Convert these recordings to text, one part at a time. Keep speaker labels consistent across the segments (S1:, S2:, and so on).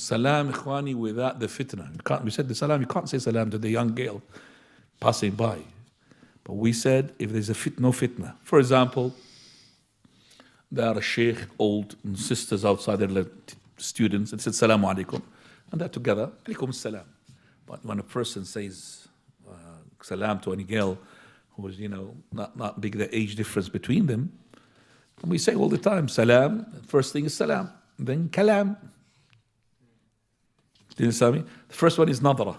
S1: Salam, ikhwani, without the fitna. We said the salam, you can't say salam to the young girl passing by. But we said if there's no fitna. For example, there are a sheikh, old and sisters outside, their students, and said salamu alaikum. And they're together, alaikum salam. But when a person says salam to any girl who is, not big the age difference between them, and we say all the time, salam, first thing is salam, then kalam. Do you understand me? The first one is nadra,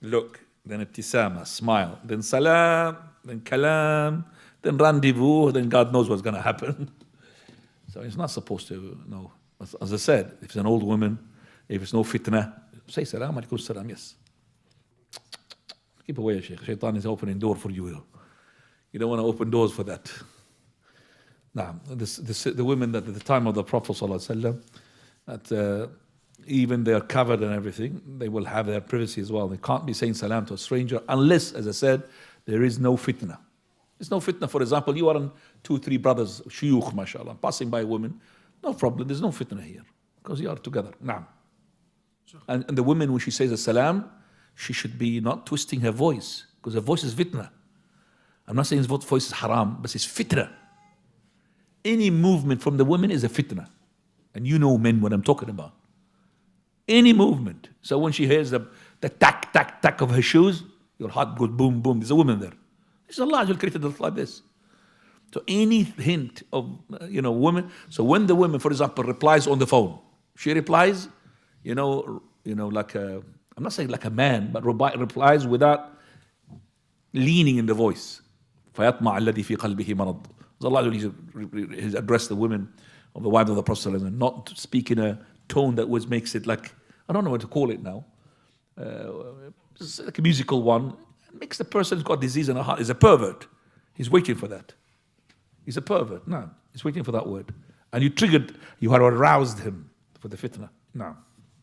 S1: look, then ibtisama, smile, then salam, then kalam, then rendezvous, then God knows what's going to happen. So it's not supposed to know. As I said, if it's an old woman, if it's no fitna, say salam alaikum salam, yes. Keep away, Sheikh. Shaitan is opening door for you. You don't want to open doors for that. Now, the women that at the time of the Prophet ﷺ, that even they are covered and everything, they will have their privacy as well. They can't be saying salam to a stranger unless, as I said, there is no fitna. There's no fitna. For example, you are on 2-3 brothers, shuyukh, mashallah, passing by a woman, no problem. There's no fitna here because you are together. Naam. And the woman, when she says a salam, she should be not twisting her voice because her voice is fitna. I'm not saying his voice is haram, but it's fitna. Any movement from the women is a fitna. And you know, men, what I'm talking about. Any movement. So when she hears the tack, tack, tack of her shoes, your heart goes boom, boom. There's a woman there. It's Allah who created it like this. So any hint of, woman. So when the woman, for example, replies on the phone, she replies, like I'm not saying like a man, but replies without leaning in the voice. فَيَطْمَعَ الَّذِي فِي قَلْبِهِ مَرَضٌ. Allah has addressed the women of the wives of the Prophet and not speak in a tone that makes it like, I don't know what to call it now. It's like a musical one. It makes the person who's got disease in the heart is a pervert. He's waiting for that. He's a pervert. No, he's waiting for that word. And you have aroused him for the fitna. No.